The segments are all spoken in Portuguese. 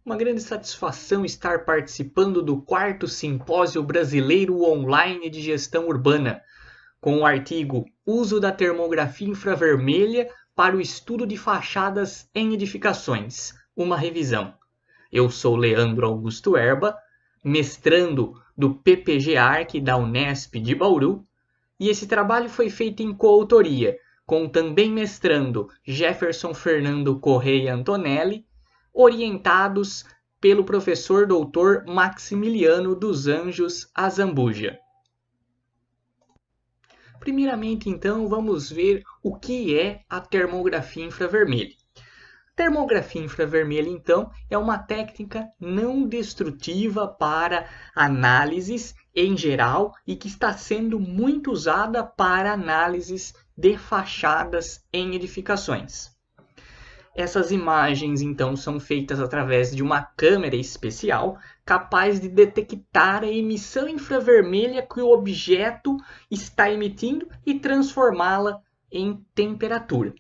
Uma grande satisfação estar participando do 4º Simpósio Brasileiro Online de Gestão Urbana, com o artigo Uso da termografia infravermelha para o estudo de fachadas em edificações, uma revisão. Eu sou Leandro Augusto Erba, mestrando do PPG-Arc da Unesp de Bauru, e esse trabalho foi feito em coautoria com também mestrando Jefferson Fernando Correia Antonelli, orientados pelo professor Dr. Maximiliano dos Anjos Azambuja. Primeiramente, então, vamos ver o que é a termografia infravermelha. Termografia infravermelha, então, é uma técnica não destrutiva para análises em geral e que está sendo muito usada para análises de fachadas em edificações. Essas imagens, então, são feitas através de uma câmera especial capaz de detectar a emissão infravermelha que o objeto está emitindo e transformá-la em temperatura.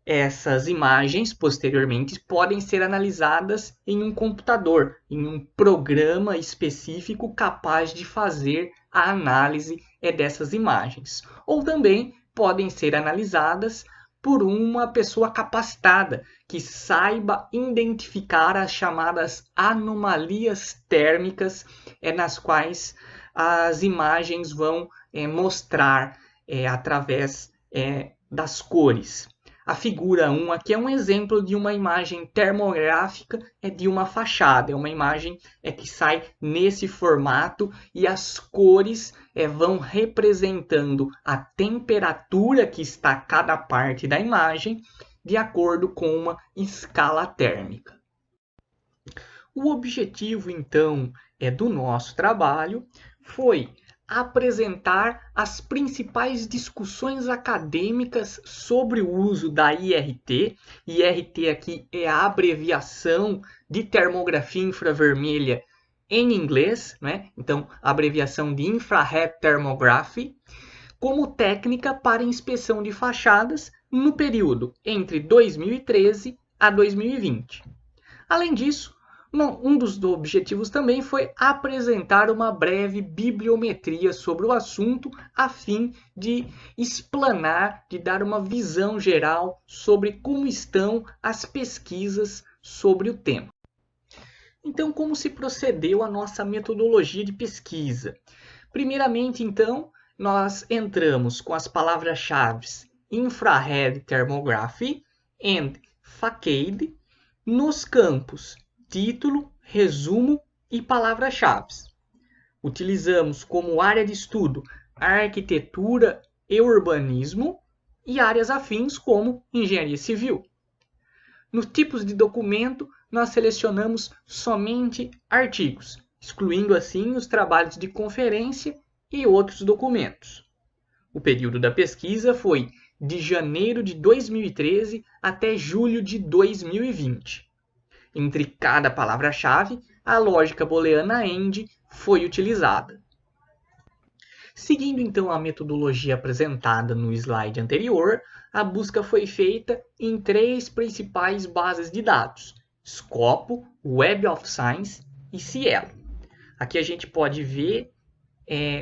Essas imagens, posteriormente, podem ser analisadas em um computador, em um programa específico capaz de fazer a análise dessas imagens. Ou também podem ser analisadas por uma pessoa capacitada, que saiba identificar as chamadas anomalias térmicas, nas quais as imagens vão mostrar através das cores. A figura 1 aqui é um exemplo de uma imagem termográfica de uma fachada. É uma imagem que sai nesse formato e as cores vão representando a temperatura que está cada parte da imagem de acordo com uma escala térmica. O objetivo, então, do nosso trabalho foi apresentar as principais discussões acadêmicas sobre o uso da IRT. IRT aqui é a abreviação de termografia infravermelha em inglês, né? Então, a abreviação de Infrared Thermography, como técnica para inspeção de fachadas no período entre 2013 a 2020. Além disso, um dos objetivos também foi apresentar uma breve bibliometria sobre o assunto, a fim de explanar, de dar uma visão geral sobre como estão as pesquisas sobre o tema. Então, como se procedeu a nossa metodologia de pesquisa? Primeiramente, então, nós entramos com as palavras-chave Infrared Thermography e Facade nos campos título, resumo e palavras-chave. Utilizamos como área de estudo arquitetura e urbanismo e áreas afins como engenharia civil. Nos tipos de documento, nós selecionamos somente artigos, excluindo assim os trabalhos de conferência e outros documentos. O período da pesquisa foi de janeiro de 2013 até julho de 2020. Entre cada palavra-chave, a lógica booleana AND foi utilizada. Seguindo então a metodologia apresentada no slide anterior, a busca foi feita em 3 principais bases de dados: Scopus, Web of Science e Cielo. Aqui a gente pode ver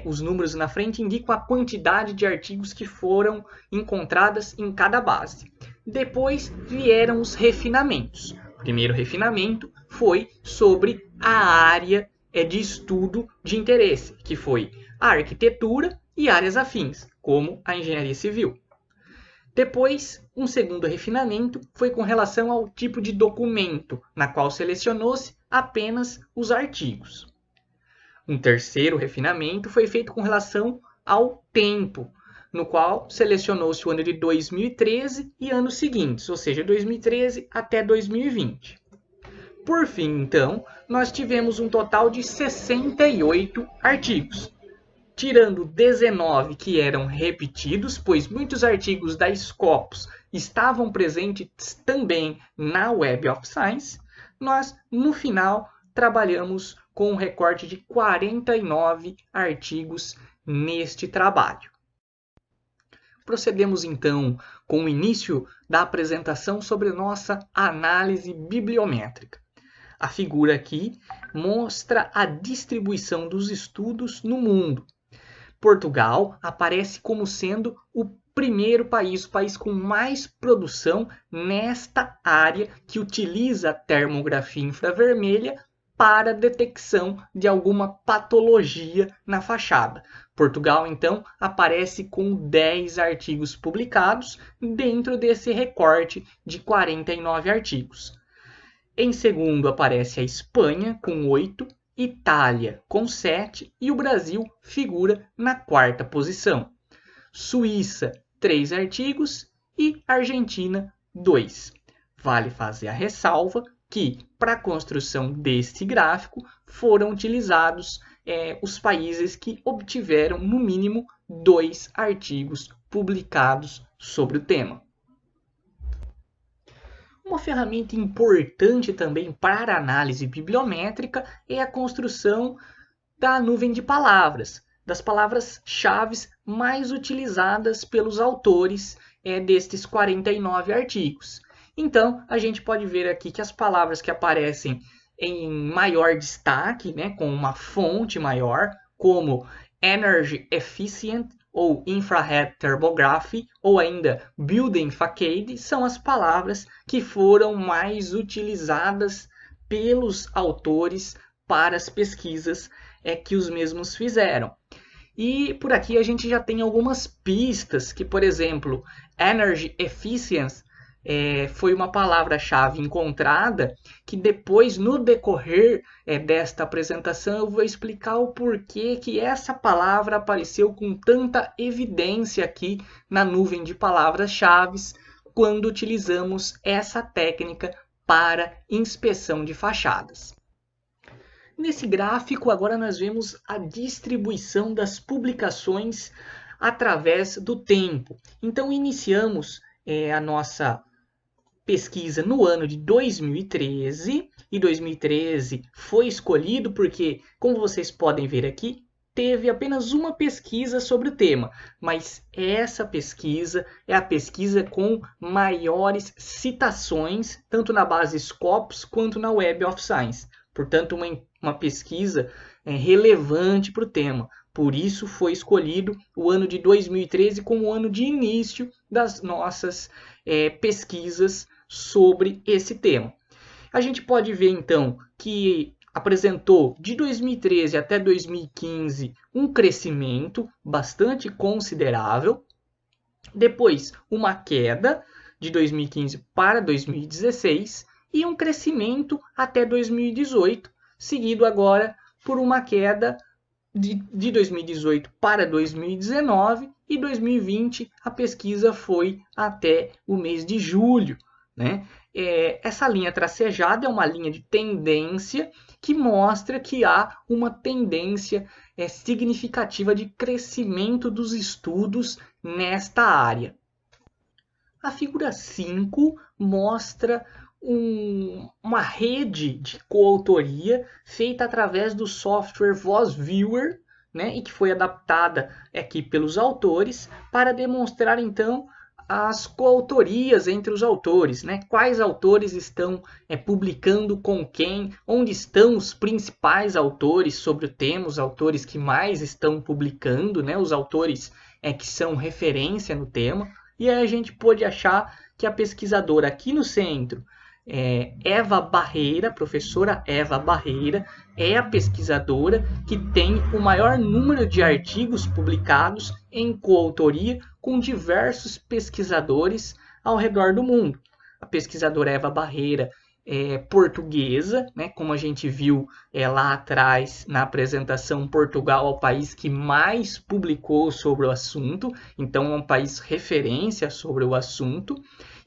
os números na frente indicam a quantidade de artigos que foram encontradas em cada base. Depois vieram os refinamentos. O primeiro refinamento foi sobre a área de estudo de interesse, que foi a arquitetura e áreas afins, como a engenharia civil. Depois, um segundo refinamento foi com relação ao tipo de documento, na qual selecionou-se apenas os artigos. Um terceiro refinamento foi feito com relação ao tempo, no qual selecionou-se o ano de 2013 e anos seguintes, ou seja, 2013 até 2020. Por fim, então, nós tivemos um total de 68 artigos, tirando 19 que eram repetidos, pois muitos artigos da Scopus estavam presentes também na Web of Science. Nós, no final, trabalhamos com um recorte de 49 artigos neste trabalho. Procedemos então com o início da apresentação sobre nossa análise bibliométrica. A figura aqui mostra a distribuição dos estudos no mundo. Portugal aparece como sendo o primeiro país, o país com mais produção nesta área que utiliza a termografia infravermelha para detecção de alguma patologia na fachada. Portugal, então, aparece com 10 artigos publicados dentro desse recorte de 49 artigos. Em segundo aparece a Espanha, com 8, Itália, com 7, e o Brasil figura na quarta posição. Suíça, 3 artigos e Argentina, 2. Vale fazer a ressalva que, para a construção deste gráfico, foram utilizados os países que obtiveram, no mínimo, 2 artigos publicados sobre o tema. Uma ferramenta importante também para a análise bibliométrica é a construção da nuvem de palavras, das palavras-chave mais utilizadas pelos autores destes 49 artigos. Então, a gente pode ver aqui que as palavras que aparecem em maior destaque, né, com uma fonte maior, como Energy Efficient, ou Infrared Thermography, ou ainda Building Facade, são as palavras que foram mais utilizadas pelos autores para as pesquisas que os mesmos fizeram. E por aqui a gente já tem algumas pistas que, por exemplo, Energy Efficiency foi uma palavra-chave encontrada que depois, no decorrer desta apresentação, eu vou explicar o porquê que essa palavra apareceu com tanta evidência aqui na nuvem de palavras-chave quando utilizamos essa técnica para inspeção de fachadas. Nesse gráfico, agora nós vemos a distribuição das publicações através do tempo. Então, iniciamos a nossa pesquisa no ano de 2013, e 2013 foi escolhido porque, como vocês podem ver aqui, teve apenas uma pesquisa sobre o tema, mas essa pesquisa é a pesquisa com maiores citações, tanto na base Scopus quanto na Web of Science. Portanto, uma pesquisa relevante para o tema. Por isso foi escolhido o ano de 2013 como o ano de início das nossas pesquisas sobre esse tema. A gente pode ver então que apresentou de 2013 até 2015 um crescimento bastante considerável, depois uma queda de 2015 para 2016 e um crescimento até 2018, seguido agora por uma queda de 2018 para 2019 e 2020 a pesquisa foi até o mês de julho. Né? Essa linha tracejada é uma linha de tendência que mostra que há uma tendência significativa de crescimento dos estudos nesta área. A figura 5 mostra uma rede de coautoria feita através do software VozViewer, né, e que foi adaptada aqui pelos autores para demonstrar então as coautorias entre os autores, né? Quais autores estão publicando com quem, onde estão os principais autores sobre o tema, os autores que mais estão publicando, né? Os autores que são referência no tema. E aí a gente pôde achar que a pesquisadora aqui no centro, Eva Barreira, professora Eva Barreira, é a pesquisadora que tem o maior número de artigos publicados em coautoria com diversos pesquisadores ao redor do mundo. A pesquisadora Eva Barreira é portuguesa, né? Como a gente viu lá atrás na apresentação, Portugal é o país que mais publicou sobre o assunto, então é um país referência sobre o assunto.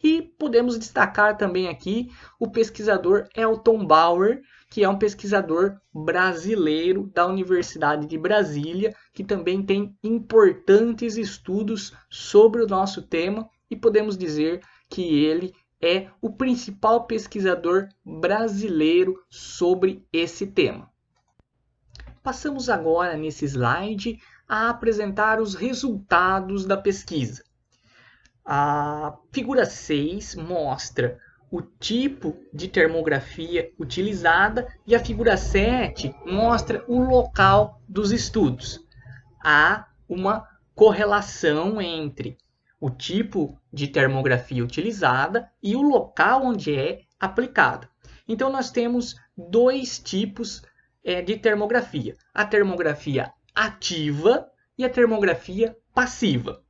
E podemos destacar também aqui o pesquisador Elton Bauer, que é um pesquisador brasileiro da Universidade de Brasília, que também tem importantes estudos sobre o nosso tema e podemos dizer que ele é o principal pesquisador brasileiro sobre esse tema. Passamos agora nesse slide a apresentar os resultados da pesquisa. A figura 6 mostra o tipo de termografia utilizada e a figura 7 mostra o local dos estudos. Há uma correlação entre o tipo de termografia utilizada e o local onde é aplicada. Então, nós temos dois tipos de termografia: a termografia ativa e a termografia passiva.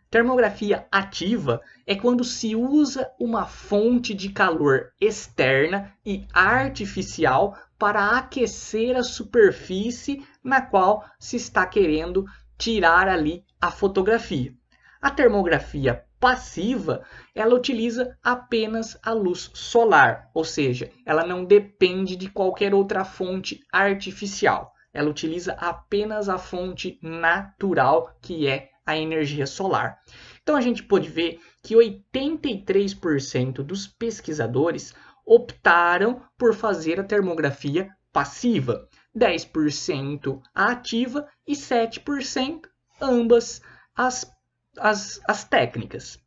Termografia ativa é quando se usa uma fonte de calor externa e artificial para aquecer a superfície na qual se está querendo tirar ali a fotografia. A termografia passiva, ela utiliza apenas a luz solar, ou seja, ela não depende de qualquer outra fonte artificial. Ela utiliza apenas a fonte natural, que é a energia solar. Então a gente pode ver que 83% dos pesquisadores optaram por fazer a termografia passiva, 10% a ativa e 7% ambas as técnicas.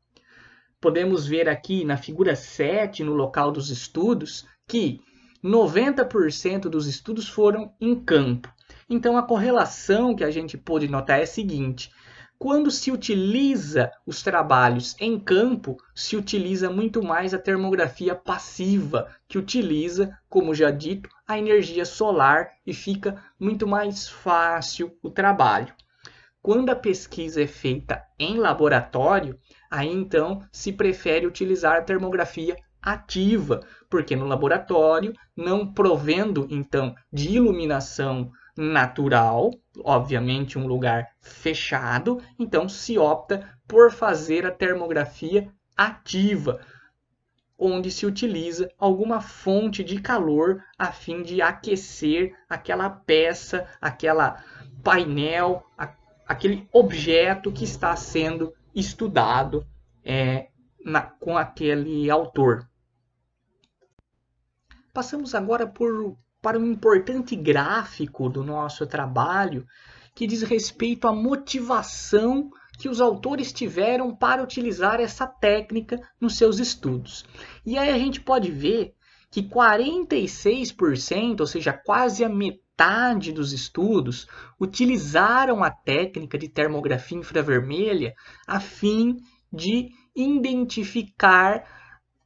Podemos ver aqui na figura 7, no local dos estudos, que 90% dos estudos foram em campo. Então a correlação que a gente pode notar é a seguinte: quando se utiliza os trabalhos em campo, se utiliza muito mais a termografia passiva, que utiliza, como já dito, a energia solar e fica muito mais fácil o trabalho. Quando a pesquisa é feita em laboratório, aí então se prefere utilizar a termografia ativa, porque no laboratório, não provendo então de iluminação natural, obviamente um lugar fechado, então se opta por fazer a termografia ativa, onde se utiliza alguma fonte de calor a fim de aquecer aquela peça, aquela painel, aquele objeto que está sendo estudado com aquele autor. Passamos agora para um importante gráfico do nosso trabalho que diz respeito à motivação que os autores tiveram para utilizar essa técnica nos seus estudos. E aí a gente pode ver que 46%, ou seja, quase a metade dos estudos, utilizaram a técnica de termografia infravermelha a fim de identificar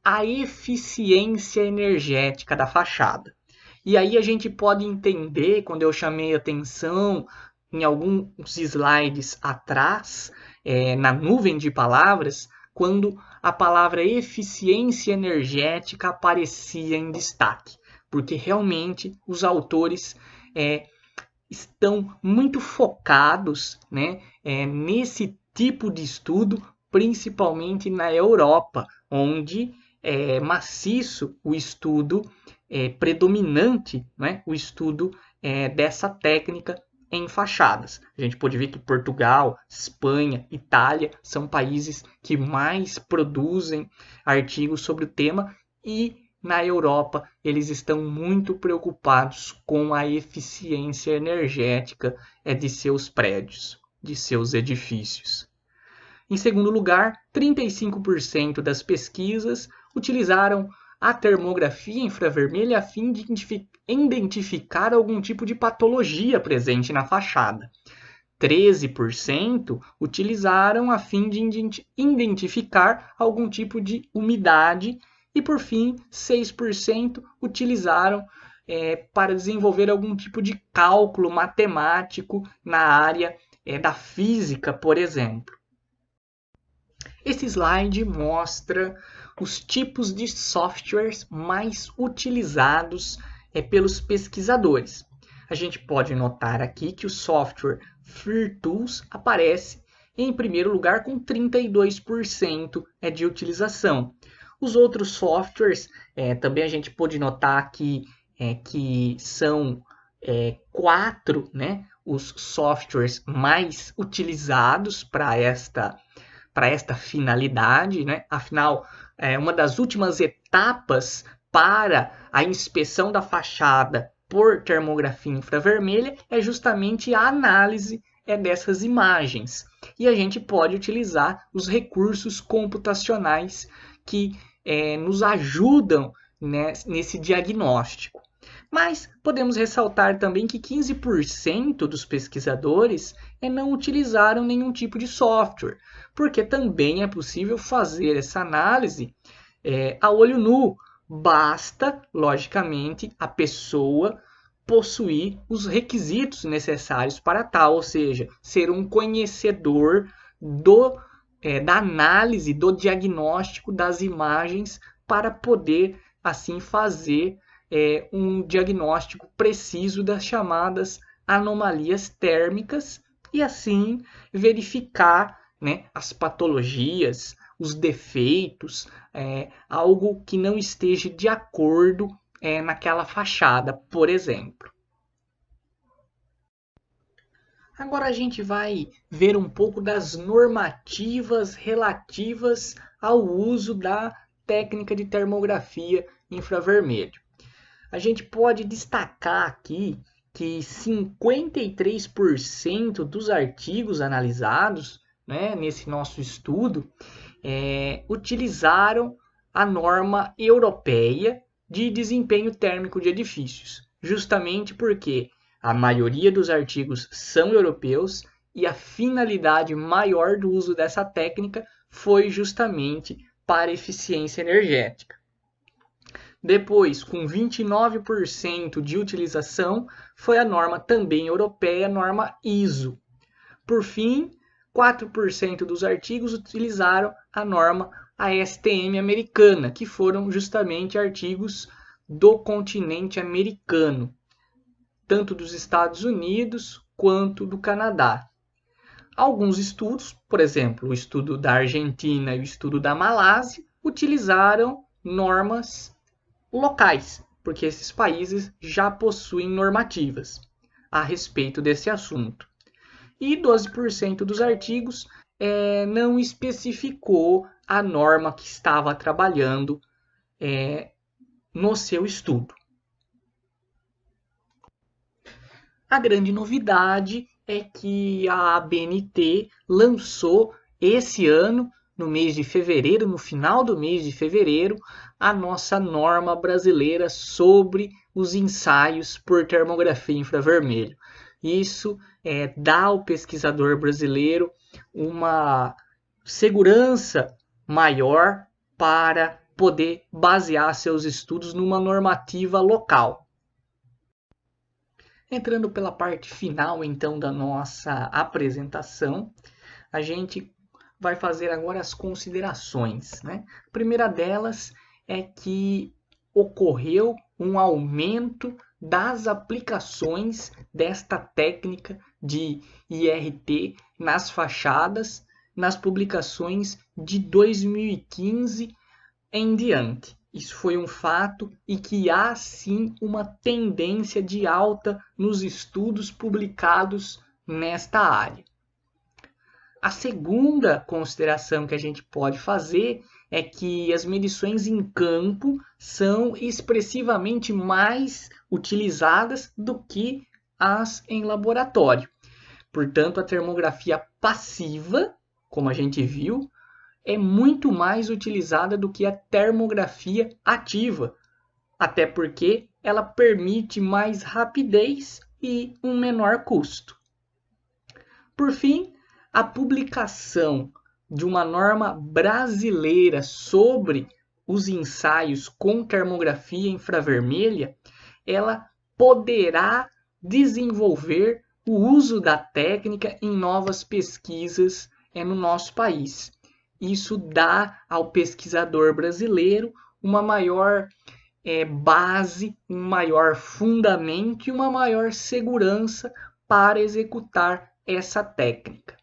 a eficiência energética da fachada. E aí a gente pode entender, quando eu chamei atenção em alguns slides atrás, na nuvem de palavras, quando a palavra eficiência energética aparecia em destaque, porque realmente os autores estão muito focados, né, nesse tipo de estudo, principalmente na Europa, onde é maciço o estudo predominante, né, o estudo dessa técnica em fachadas. A gente pode ver que Portugal, Espanha, Itália são países que mais produzem artigos sobre o tema, e na Europa eles estão muito preocupados com a eficiência energética de seus prédios, de seus edifícios. Em segundo lugar, 35% das pesquisas utilizaram a termografia infravermelha a fim de identificar algum tipo de patologia presente na fachada. 13% utilizaram a fim de identificar algum tipo de umidade. E, por fim, 6% utilizaram para desenvolver algum tipo de cálculo matemático na área da física, por exemplo. Esse slide mostra os tipos de softwares mais utilizados pelos pesquisadores. A gente pode notar aqui que o software FreeTools aparece em primeiro lugar com 32% de utilização. Os outros softwares, também a gente pode notar aqui que são 4, né, os softwares mais utilizados para esta finalidade, né? Afinal, uma das últimas etapas para a inspeção da fachada por termografia infravermelha é justamente a análise dessas imagens. E a gente pode utilizar os recursos computacionais que nos ajudam, né, nesse diagnóstico. Mas podemos ressaltar também que 15% dos pesquisadores não utilizaram nenhum tipo de software, porque também é possível fazer essa análise a olho nu. Basta, logicamente, a pessoa possuir os requisitos necessários para tal, ou seja, ser um conhecedor da análise, do diagnóstico das imagens para poder, assim, fazer um diagnóstico preciso das chamadas anomalias térmicas e, assim, verificar, né, as patologias, os defeitos, algo que não esteja de acordo naquela fachada, por exemplo. Agora a gente vai ver um pouco das normativas relativas ao uso da técnica de termografia infravermelho. A gente pode destacar aqui que 53% dos artigos analisados, né, nesse nosso estudo utilizaram a norma europeia de desempenho térmico de edifícios, justamente porque a maioria dos artigos são europeus e a finalidade maior do uso dessa técnica foi justamente para eficiência energética. Depois, com 29% de utilização, foi a norma também europeia, a norma ISO. Por fim, 4% dos artigos utilizaram a norma ASTM americana, que foram justamente artigos do continente americano, tanto dos Estados Unidos quanto do Canadá. Alguns estudos, por exemplo, o estudo da Argentina e o estudo da Malásia, utilizaram normas locais, porque esses países já possuem normativas a respeito desse assunto. E 12% dos artigos não especificou a norma que estava trabalhando no seu estudo. A grande novidade é que a ABNT lançou esse ano, no mês de fevereiro, no final do mês de fevereiro, a nossa norma brasileira sobre os ensaios por termografia infravermelho. Isso dá ao pesquisador brasileiro uma segurança maior para poder basear seus estudos numa normativa local. Entrando pela parte final, então, da nossa apresentação, a gente vai fazer agora as considerações, né? A primeira delas é que ocorreu um aumento das aplicações desta técnica de IRT nas fachadas, nas publicações de 2015 em diante. Isso foi um fato e que há sim uma tendência de alta nos estudos publicados nesta área. A segunda consideração que a gente pode fazer é que as medições em campo são expressivamente mais utilizadas do que as em laboratório. Portanto, a termografia passiva, como a gente viu, é muito mais utilizada do que a termografia ativa, até porque ela permite mais rapidez e um menor custo. Por fim, a publicação de uma norma brasileira sobre os ensaios com termografia infravermelha, ela poderá desenvolver o uso da técnica em novas pesquisas no nosso país. Isso dá ao pesquisador brasileiro uma maior base, um maior fundamento e uma maior segurança para executar essa técnica.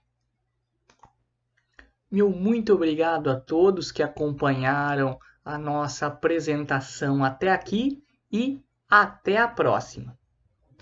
Meu muito obrigado a todos que acompanharam a nossa apresentação até aqui e até a próxima.